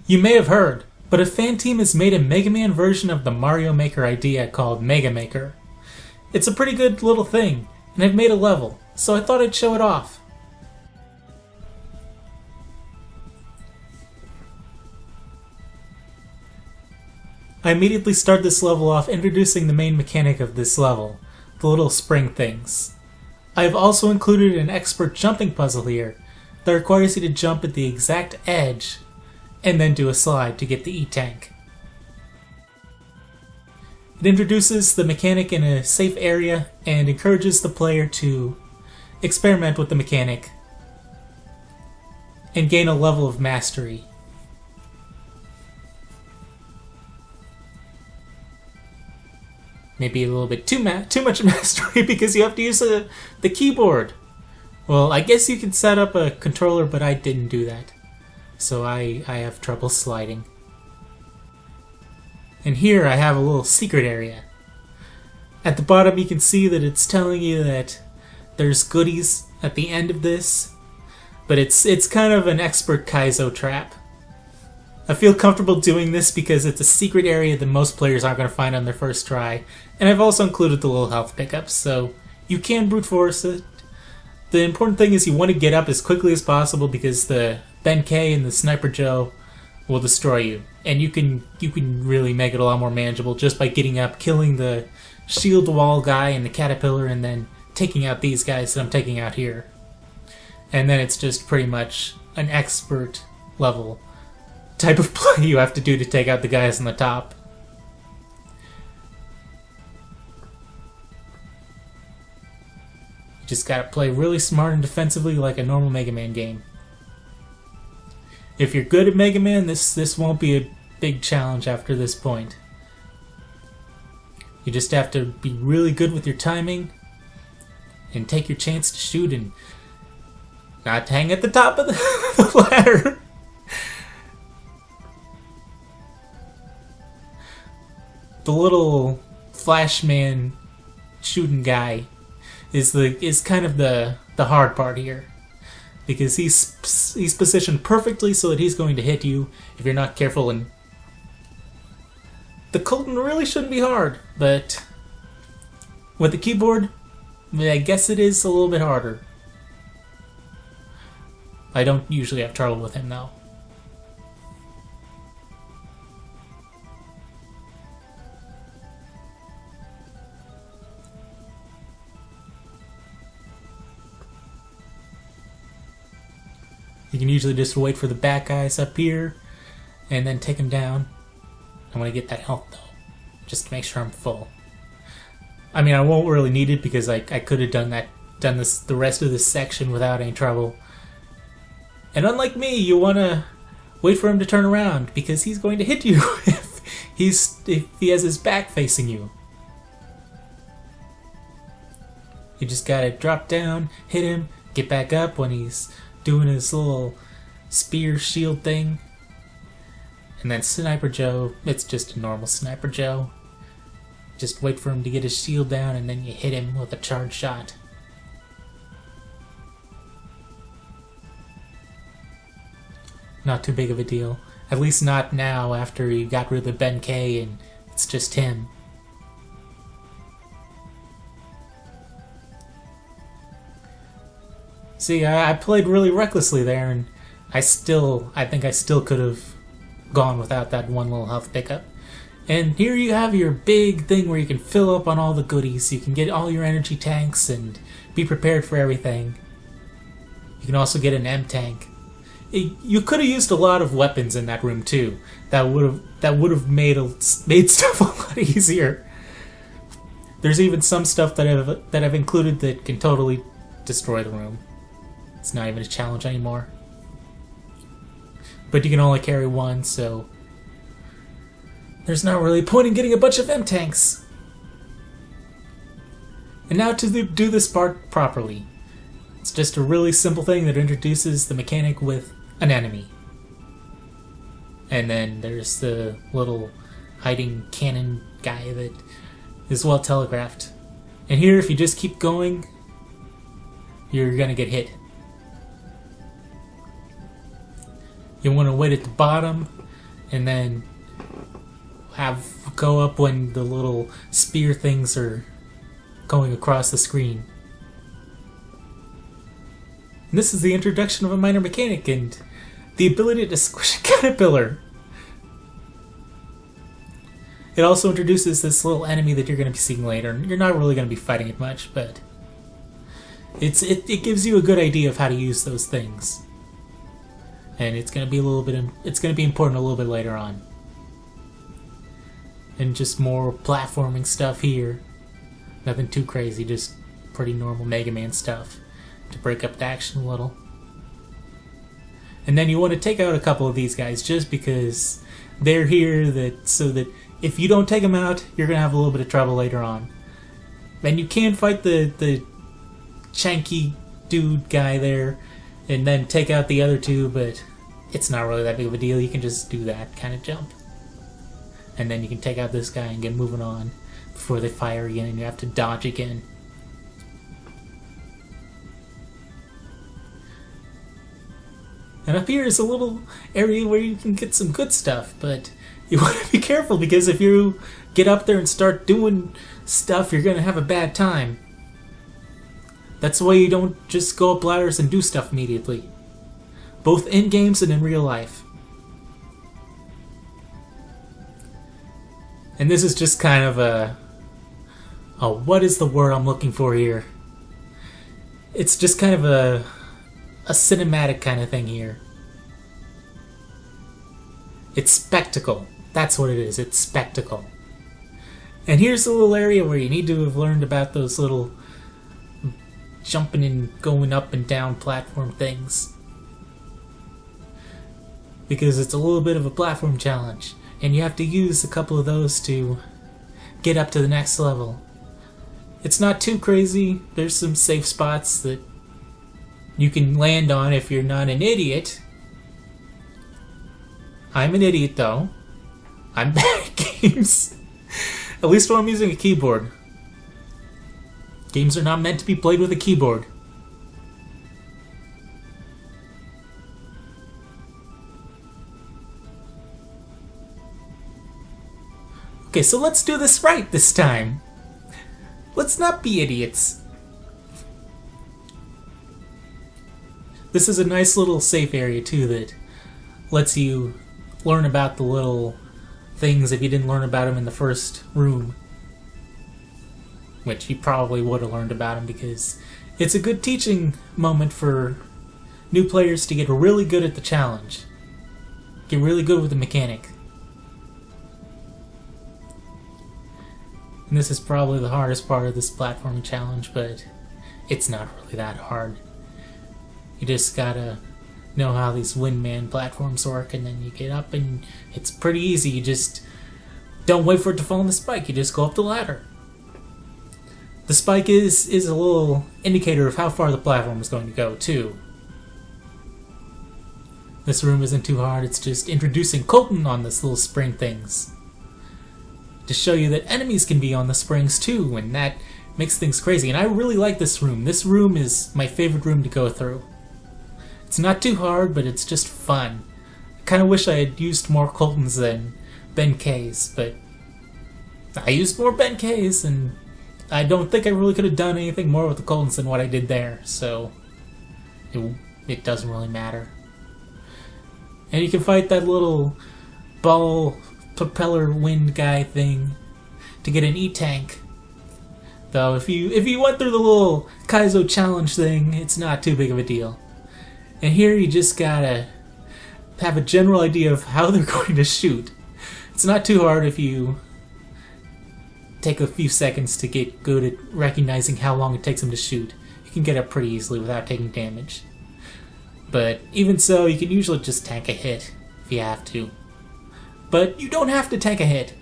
You may have heard, but a fan team has made a Mega Man version of the Mario Maker idea called MegaMaker. It's a pretty good little thing, and I've made a level, so I thought I'd show it off. I immediately start this level off introducing the main mechanic of this level, the little spring things. I have also included an expert jumping puzzle here that requires you to jump at the exact edge and then do a slide to get the E-Tank. It introduces the mechanic in a safe area and encourages the player to experiment with the mechanic and gain a level of mastery. Maybe a little bit too much mastery because you have to use the keyboard. Well, I guess you can set up a controller, but I didn't do that. So I have trouble sliding. And here I have a little secret area. At the bottom you can see that it's telling you that there's goodies at the end of this, but it's kind of an expert Kaizo trap. I feel comfortable doing this because it's a secret area that most players aren't going to find on their first try, and I've also included the little health pickups, so you can brute force it. The important thing is you want to get up as quickly as possible because the Benkei and the Sniper Joe will destroy you, and you can really make it a lot more manageable just by getting up, killing the shield wall guy and the caterpillar, and then taking out these guys that I'm taking out here. And then it's just pretty much an expert level type of play you have to do to take out the guys on the top. You just gotta play really smart and defensively like a normal Mega Man game. If you're good at Mega Man, this won't be a big challenge after this point. You just have to be really good with your timing and take your chance to shoot and not hang at the top of the ladder. The little Flashman shooting guy is kind of the hard part here, because he's positioned perfectly so that he's going to hit you if you're not careful. And the Colton really shouldn't be hard, but with the keyboard, I guess it is a little bit harder. I don't usually have trouble with him though. You can usually just wait for the back guys up here and then take them down. I want to get that health though, just to make sure I'm full. I mean, I won't really need it because I could have done the rest of this section without any trouble. And unlike me, you want to wait for him to turn around because he's going to hit you if he has his back facing you. You just gotta drop down, hit him, get back up when he's doing his little spear shield thing. And then Sniper Joe, it's just a normal Sniper Joe. Just wait for him to get his shield down and then you hit him with a charge shot. Not too big of a deal. At least not now after you got rid of Benkei and it's just him. See, I played really recklessly there, and I think I still could have gone without that one little health pickup. And here you have your big thing where you can fill up on all the goodies. You can get all your energy tanks and be prepared for everything. You can also get an M-tank. You could have used a lot of weapons in that room too. That would have made stuff a lot easier. There's even some stuff that I've included that can totally destroy the room. It's not even a challenge anymore. But you can only carry one, so there's not really a point in getting a bunch of M-tanks. And now to do this part properly. It's just a really simple thing that introduces the mechanic with an enemy. And then there's the little hiding cannon guy that is well telegraphed. And here, if you just keep going, you're gonna get hit. You want to wait at the bottom and then have go up when the little spear things are going across the screen. And this is the introduction of a minor mechanic and the ability to squish a caterpillar. It also introduces this little enemy that you're going to be seeing later. You're not really going to be fighting it much, but it gives you a good idea of how to use those things. And it's going to be important a little bit later on. And just more platforming stuff here. Nothing too crazy, just pretty normal Mega Man stuff to break up the action a little. And then you want to take out a couple of these guys just because they're here so that if you don't take them out, you're going to have a little bit of trouble later on. And you can fight the chunky dude guy there and then take out the other two, but it's not really that big of a deal. You can just do that kind of jump. And then you can take out this guy and get moving on before they fire again and you have to dodge again. And up here is a little area where you can get some good stuff, but you want to be careful because if you get up there and start doing stuff, you're going to have a bad time. That's why you don't just go up ladders and do stuff immediately. Both in games and in real life. And this is just kind of a what is the word I'm looking for here? It's just kind of a cinematic kind of thing here. It's spectacle. That's what it is. It's spectacle. And here's a little area where you need to have learned about those little jumping and going up and down platform things. Because it's a little bit of a platform challenge. And you have to use a couple of those to get up to the next level. It's not too crazy. There's some safe spots that you can land on if you're not an idiot. I'm an idiot though. I'm bad at games. At least when I'm using a keyboard. Games are not meant to be played with a keyboard. Okay, so let's do this right this time. Let's not be idiots. This is a nice little safe area too that lets you learn about the little things if you didn't learn about them in the first room. Which you probably would have learned about them because it's a good teaching moment for new players to get really good at the challenge. Get really good with the mechanic. And this is probably the hardest part of this platforming challenge, but it's not really that hard. You just gotta know how these Windman platforms work, and then you get up and it's pretty easy. You just don't wait for it to fall on the spike, you just go up the ladder. The spike is a little indicator of how far the platform is going to go, too. This room isn't too hard, it's just introducing Colton on this little spring things. To show you that enemies can be on the springs too, and that makes things crazy. And I really like this room. This room is my favorite room to go through. It's not too hard, but it's just fun. I kind of wish I had used more Coltons than Benkeis, but I used more Benkeis, and I don't think I really could have done anything more with the Coltons than what I did there, so it doesn't really matter. And you can fight that little ball propeller wind guy thing to get an E-tank. Though if you went through the little Kaizo challenge thing, it's not too big of a deal. And here you just gotta have a general idea of how they're going to shoot. It's not too hard if you take a few seconds to get good at recognizing how long it takes them to shoot. You can get up pretty easily without taking damage. But even so, you can usually just tank a hit if you have to. But you don't have to tank a hit.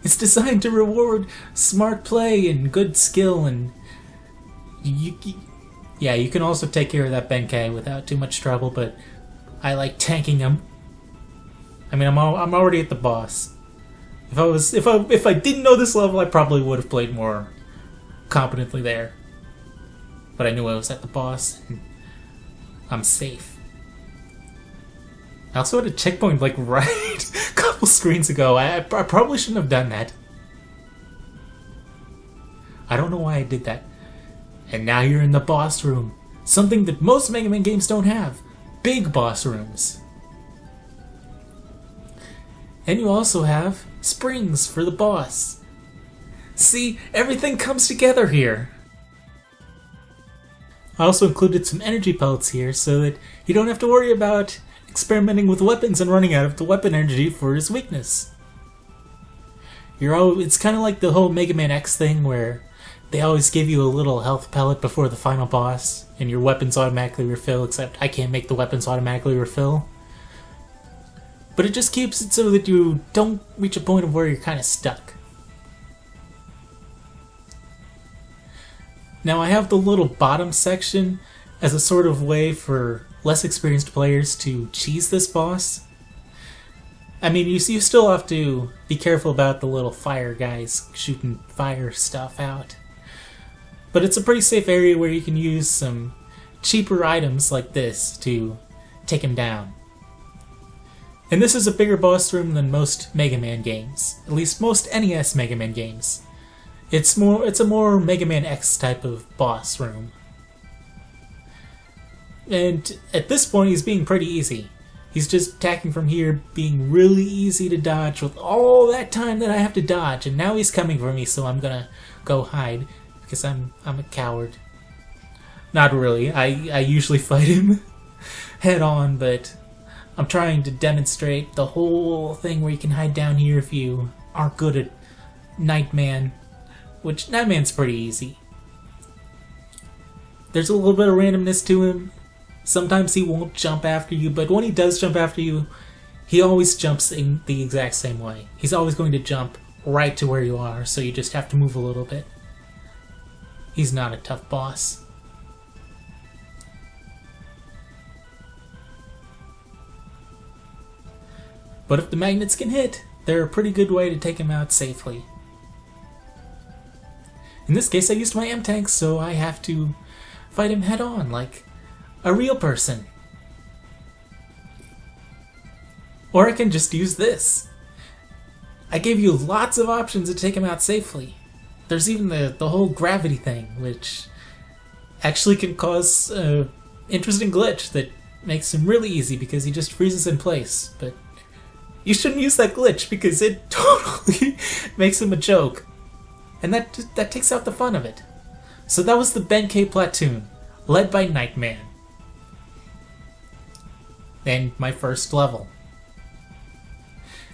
It's designed to reward smart play and good skill, and you can also take care of that Benkei without too much trouble, but I like tanking him. I mean, I'm already at the boss. If I didn't know this level, I probably would have played more competently there. But I knew I was at the boss, and I'm safe. I also had a checkpoint like right a couple screens ago. I probably shouldn't have done that. I don't know why I did that. And now you're in the boss room. Something that most Mega Man games don't have. Big boss rooms. And you also have springs for the boss. See, everything comes together here. I also included some energy pellets here so that you don't have to worry about experimenting with weapons and running out of the weapon energy for his weakness. It's kind of like the whole Mega Man X thing where they always give you a little health pellet before the final boss and your weapons automatically refill, except I can't make the weapons automatically refill. But it just keeps it so that you don't reach a point of where you're kind of stuck. Now I have the little bottom section as a sort of way for less experienced players to cheese this boss. I mean, you still have to be careful about the little fire guys shooting fire stuff out. But it's a pretty safe area where you can use some cheaper items like this to take him down. And this is a bigger boss room than most Mega Man games, at least most NES Mega Man games. It's a more Mega Man X type of boss room. And at this point he's being pretty easy. He's just attacking from here, being really easy to dodge with all that time that I have to dodge, and now he's coming for me, so I'm gonna go hide, because I'm a coward. Not really, I usually fight him head on, but I'm trying to demonstrate the whole thing where you can hide down here if you aren't good at Nightman, which Nightman's pretty easy. There's a little bit of randomness to him. Sometimes he won't jump after you, but when he does jump after you, he always jumps in the exact same way. He's always going to jump right to where you are, so you just have to move a little bit. He's not a tough boss. But if the magnets can hit, they're a pretty good way to take him out safely. In this case, I used my M-Tanks, so I have to fight him head on, like a real person. Or I can just use this. I gave you lots of options to take him out safely. There's even the whole gravity thing, which actually can cause an interesting glitch that makes him really easy because he just freezes in place. But you shouldn't use that glitch because it totally makes him a joke. And that takes out the fun of it. So that was the Benkei Platoon, led by Nightman. And my first level.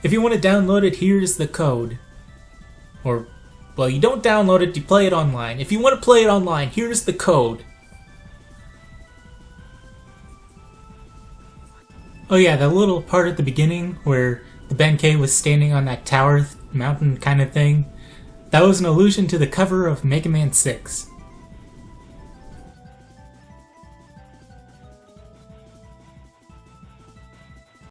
If you want to download it, here's the code. Or, well, you don't download it, you play it online. If you want to play it online, here's the code. Oh yeah, that little part at the beginning where the Benkei was standing on that tower mountain kind of thing, that was an allusion to the cover of Mega Man 6.